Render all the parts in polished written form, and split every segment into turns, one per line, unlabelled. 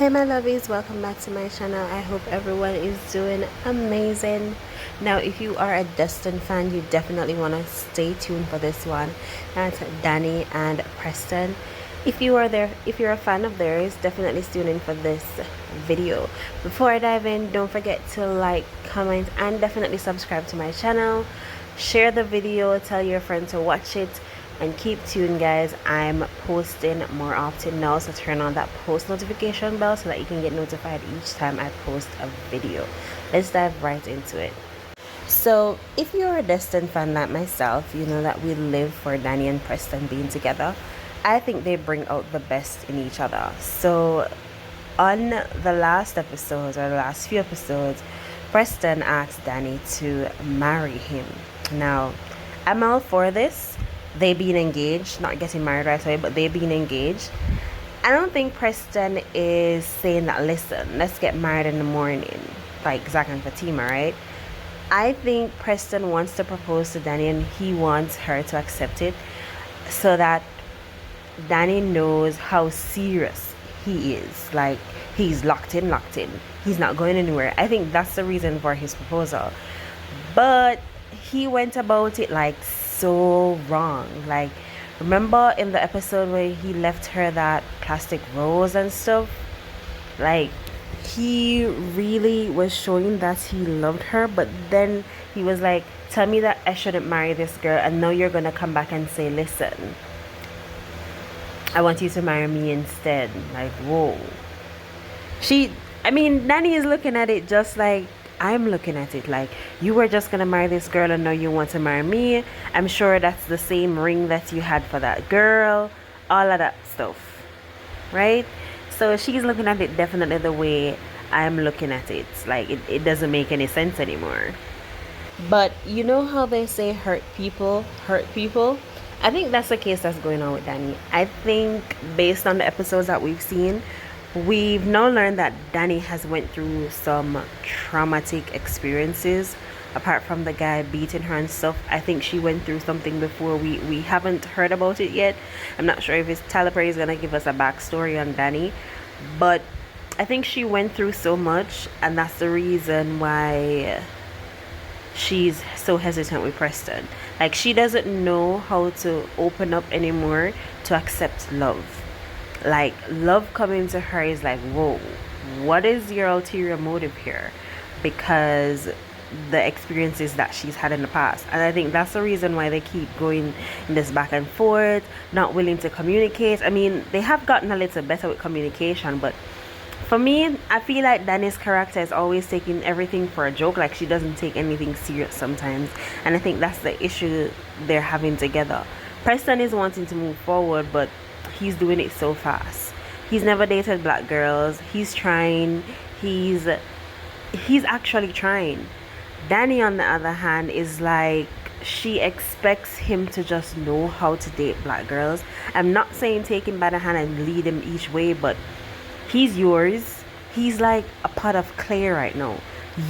Hey my lovies, welcome back to my channel. I hope everyone is doing amazing. Now if you are a Destin fan, you definitely want to stay tuned for this one. That's Danni and Preston. If you're a fan of theirs, definitely tune in for this video. Before I dive in, don't forget to like, comment, and definitely subscribe to my channel. Share the video, tell your friends to watch it, and keep tuned guys. I'm posting more often now, so turn on that post notification bell so that you can get notified each time I post a video. Let's dive right into it. So if you're a Destin fan like myself, you know that we live for Danni and Preston being together. I think they bring out the best in each other. So on the last episodes, or the last few episodes, Preston asked Danni to marry him. Now I'm all for this, they being engaged, not getting married right away, but they being engaged. I don't think Preston is saying that, listen, let's get married in the morning, like Zach and Fatima, right? I think Preston wants to propose to Danni and he wants her to accept it so that Danni knows how serious he is. Like, he's locked in. He's not going anywhere. I think that's the reason for his proposal. But he went about it like so wrong. Like, remember in the episode where he left her that plastic rose and stuff? Like, he really was showing that he loved her, but then he was like, tell me that I shouldn't marry this girl, and now you're gonna come back and say, listen, I want you to marry me instead. Like, whoa. Danni is looking at it just like I'm looking at it. Like, you were just gonna marry this girl and now you want to marry me. I'm sure that's the same ring that you had for that girl. All of that stuff, right? So she's looking at it definitely the way I'm looking at it. Like, it doesn't make any sense anymore. But you know how they say hurt people hurt people? I think that's the case that's going on with Danni. I think based on the episodes that we've seen, we've now learned that Danni has went through some traumatic experiences. Apart from the guy beating her and stuff, I think she went through something before. We haven't heard about it yet. I'm not sure if Tyler Perry is gonna give us a backstory on Danni, but I think she went through so much, and that's the reason why she's so hesitant with Preston. Like, she doesn't know how to open up anymore to accept love. Like, love coming to her is like, whoa, what is your ulterior motive here? Because the experiences that she's had in the past. And I think that's the reason why they keep going in this back and forth, not willing to communicate. I mean, they have gotten a little better with communication, but for me, I feel like Danni's character is always taking everything for a joke. Like, she doesn't take anything serious sometimes, and I think that's the issue they're having together. Preston is wanting to move forward, but he's doing it so fast. He's never dated black girls. He's trying. He's actually trying. Danni, on the other hand, is like, she expects him to just know how to date black girls. I'm not saying take him by the hand and lead him each way, but he's yours. He's like a pot of clay right now.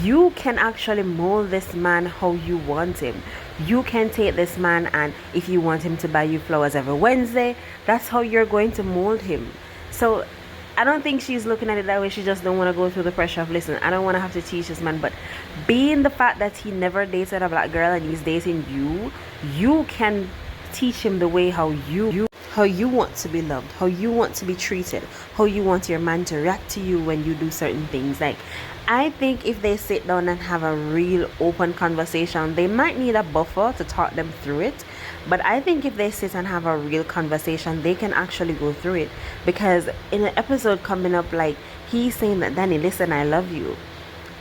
You can actually mold this man how you want him. You can take this man, and if you want him to buy you flowers every Wednesday, that's how you're going to mold him. So I don't think she's looking at it that way. She just don't want to go through the pressure of, listen, I don't want to have to teach this man. But being the fact that he never dated a black girl and he's dating you, you can teach him the way how you want to be loved, how you want to be treated, how you want your man to react to you when you do certain things. Like, I think if they sit down and have a real open conversation, they might need a buffer to talk them through it. But I think if they sit and have a real conversation, they can actually go through it. Because in an episode coming up, like, he's saying that, Danni, listen, I love you.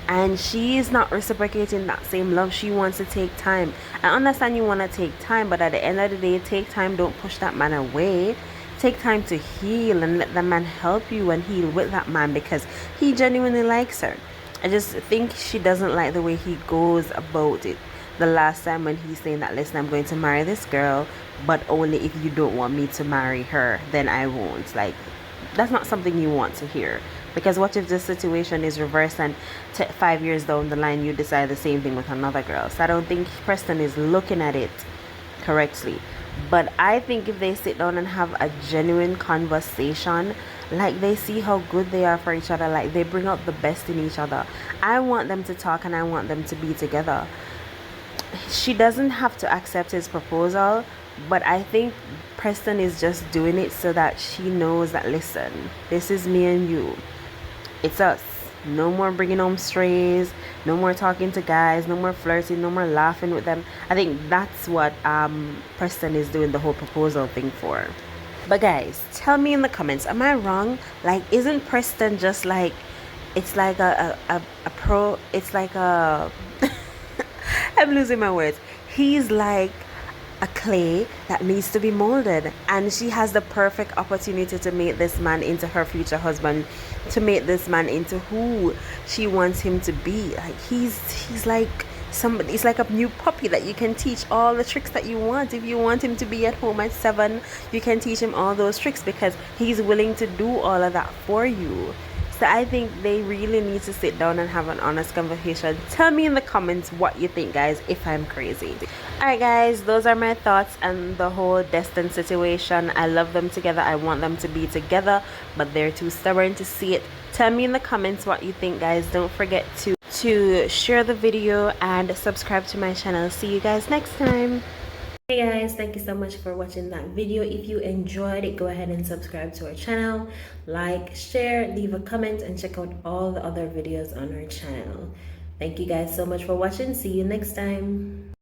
And she's not reciprocating that same love. She wants to take time. I understand you want to take time, but at the end of the day, take time. Don't push that man away. Take time to heal and let the man help you and heal with that man, because he genuinely likes her. I just think she doesn't like the way he goes about it. The last time when he's saying that, listen, I'm going to marry this girl, but only if you don't want me to marry her, then I won't. Like, that's not something you want to hear. Because what if the situation is reversed and 5 years down the line you decide the same thing with another girl? So I don't think Preston is looking at it correctly. But I think if they sit down and have a genuine conversation Like they see how good they are for each other, like they bring out the best in each other. I want them to talk and I want them to be together. She doesn't have to accept his proposal, but I think Preston is just doing it so that she knows that, listen, this is me and you, it's us. No more bringing home strays, no more talking to guys, no more flirting, no more laughing with them. I think that's what Preston is doing the whole proposal thing for. But guys, tell me in the comments, am I wrong? Like, isn't Preston just like, it's like a pro, it's like a I'm losing my words. He's like a clay that needs to be molded, and she has the perfect opportunity to make this man into her future husband, to make this man into who she wants him to be. Like he's like somebody, it's like a new puppy that you can teach all the tricks that you want. If you want him to be at home at 7, you can teach him all those tricks because he's willing to do all of that for you. So I think they really need to sit down and have an honest conversation. Tell me in the comments what you think, guys, if I'm crazy. Alright guys, those are my thoughts on the whole Destin situation. I love them together. I want them to be together, but they're too stubborn to see it. Tell me in the comments what you think, guys. Don't forget to share the video and subscribe to my channel. See you guys next time. Hey guys, thank you so much for watching that video. If you enjoyed it, go ahead and subscribe to our channel, like, share, leave a comment, and check out all the other videos on our channel. Thank you guys so much for watching. See you next time.